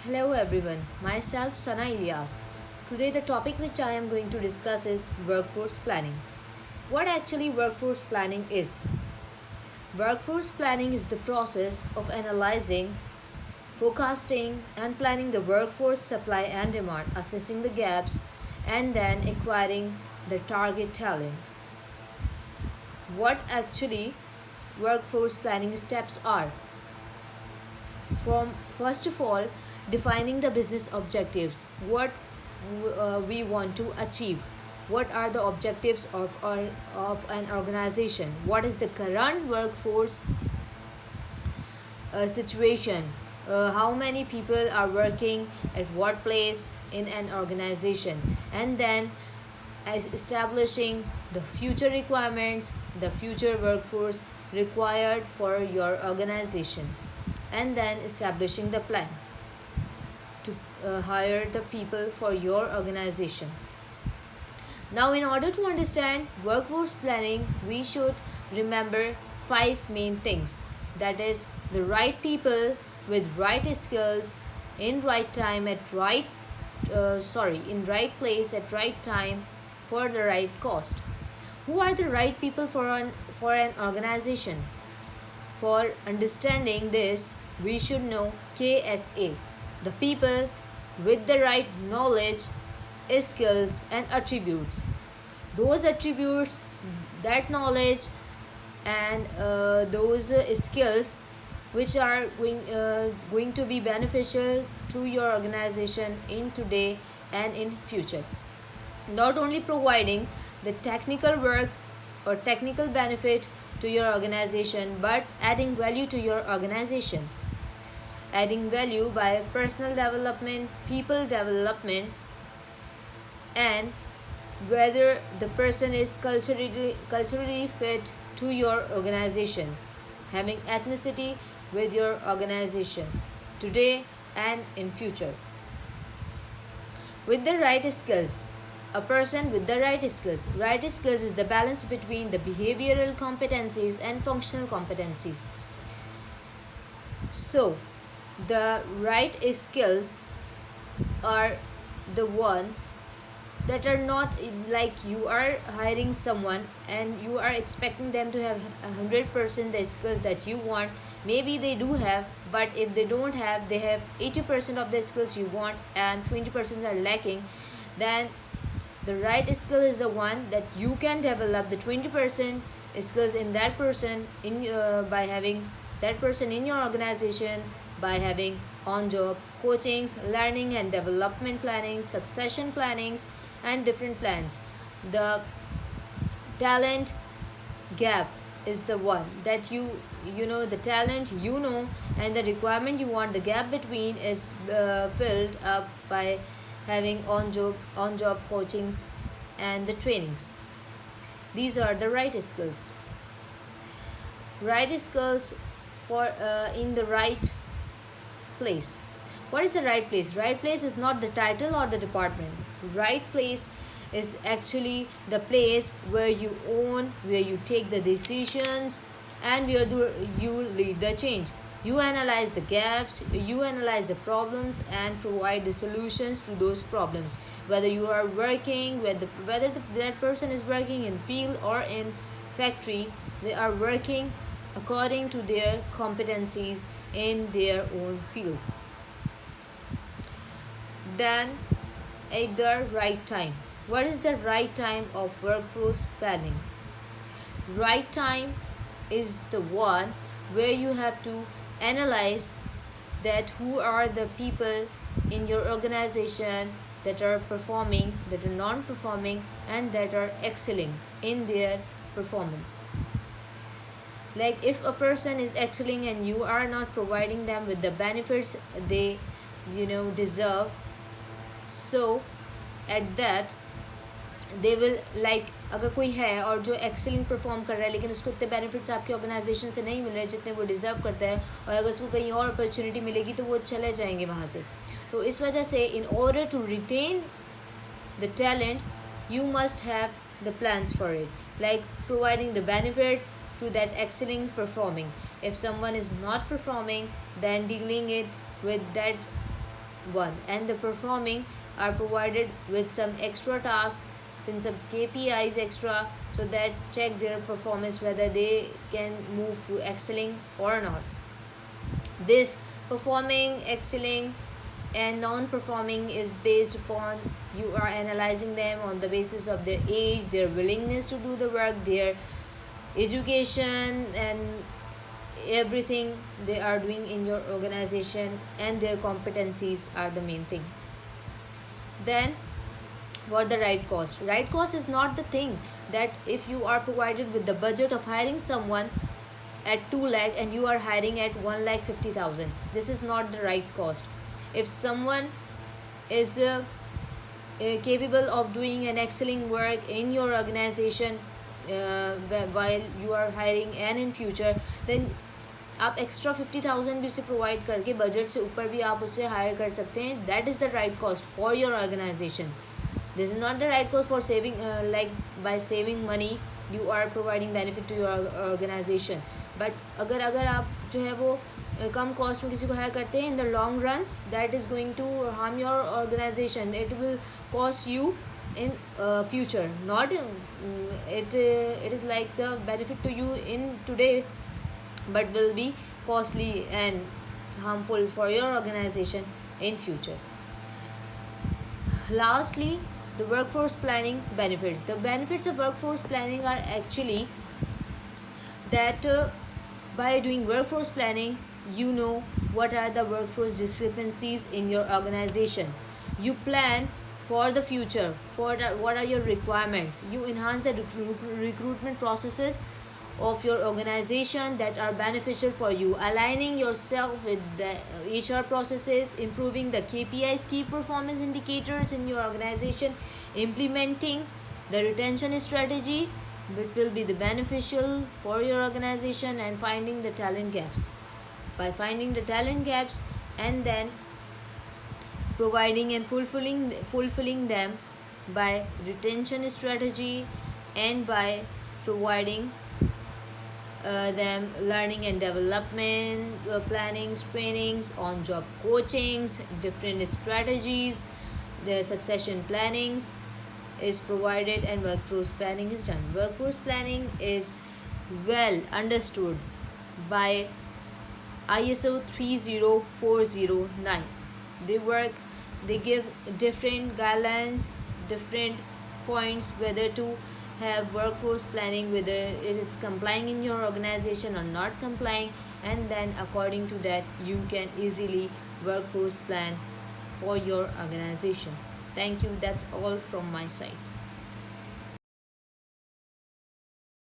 Hello everyone, myself Sana Ilyas. Today the topic which I am going to discuss is workforce planning. What actually workforce planning is? Workforce planning is the process of analyzing, forecasting and planning the workforce supply and demand, assessing the gaps and then acquiring the target talent. What actually workforce planning steps are? From first of all, defining the business objectives, what we want to achieve, what are the objectives of an organization, what is the current workforce situation, how many people are working at what place in an organization, and then as establishing the future requirements, the future workforce required for your organization, and then establishing the plan to hire the people for your organization. Now, in order to understand workforce planning, we should remember five main things. That is, the right people with right skills in right time at right in right place at right time for the right cost. Who are the right people for an organization? For understanding this, we should know KSA, the people with the right knowledge, skills, and attributes. Those attributes, that knowledge, and those skills which are going to be beneficial to your organization in today and in future. Not only providing the technical work or technical benefit to your organization, but adding value to your organization. Adding value by personal development, people development, and whether the person is culturally fit to your organization, having ethnicity with your organization today and in future. With the right skills, a person with the right skills is the balance between the behavioral competencies and functional competencies. So the right skills are the one that are not like you are hiring someone and you are expecting them to have 100% the skills that you want. Maybe they do have, but if they don't have, they have 80% of the skills you want and 20% are lacking. Then the right skill is the one that you can develop the 20% skills in that person by having that person in your organization, by having on-job coachings, learning and development plannings, succession plannings, and different plans. The talent gap is the one that you know the talent you know and the requirement you want, the gap between is filled up by having on job coachings and the trainings. These are the right skills for in the right place. What is the right place? Right place is not the title or the department. Right place is actually the place where you own, where you take the decisions, and where you lead the change. You analyze the gaps, you analyze the problems, and provide the solutions to those problems. Whether you are working, that person is working in field or in factory, they are working according to their competencies in their own fields. Then, at the right time. What is the right time of workforce planning? Right time is the one where you have to analyze that who are the people in your organization that are performing, that are non-performing, and that are excelling in their performance. Like if a person is excelling and you are not providing them with the benefits they deserve, so at that they will like अगर कोई है और जो excelling perform कर रहा है लेकिन उसको उतने बेनिफिट्स आपकी ऑर्गेनाइजेशन से नहीं मिल रहे जितने वो डिज़र्व करता है, और अगर उसको कहीं और अपॉर्चुनिटी मिलेगी तो वो चले जाएंगे वहाँ से. तो इस वजह से in order to retain the talent you must have the plans for it, like providing the benefits to that excelling performing. If someone is not performing, then dealing it with that one, and the performing are provided with some extra tasks and some KPIs extra, so that check their performance whether they can move to excelling or not. This performing, excelling, and non-performing is based upon you are analyzing them on the basis of their age, their willingness to do the work, their education, and everything they are doing in your organization, and their competencies are the main thing. Then, what the right cost? Right cost is not the thing that if you are provided with the budget of hiring someone at 2 lakh and you are hiring at 1 lakh 50,000, this is not the right cost. If someone is capable of doing an excelling work in your organization while you are hiring and in future, then आप extra 50,000 भी उसे provide करके budget से ऊपर भी आप उसे higher कर सकते हैं. That is the right cost for your organisation. This is not the right cost for saving, like by saving money you are providing benefit to your organisation. But अगर आप जो है वो कम कॉस्ट में किसी को हायर करते हैं, in the long run that is going to harm your organisation. It will cost you in future, not it is like the benefit to you in today, but will be costly and harmful for your organization in future. Lastly, the workforce planning benefits. The benefits of workforce planning are actually that by doing workforce planning, you know what are the workforce discrepancies in your organization. You plan for the future, for what are your requirements. You enhance the recruitment processes of your organization that are beneficial for you, aligning yourself with the HR processes, improving the KPIs, key performance indicators in your organization, implementing the retention strategy which will be the beneficial for your organization, and finding the talent gaps. By finding the talent gaps and then providing and fulfilling them by retention strategy, and by providing them learning and development plannings, trainings, on job coachings, different strategies, the succession plannings is provided, and workforce planning is done. Workforce planning is well understood by ISO 30409. They give different guidelines, different points whether to have workforce planning, whether it is complying in your organization or not complying, and then according to that you can easily workforce plan for your organization. Thank you. That's all from my side.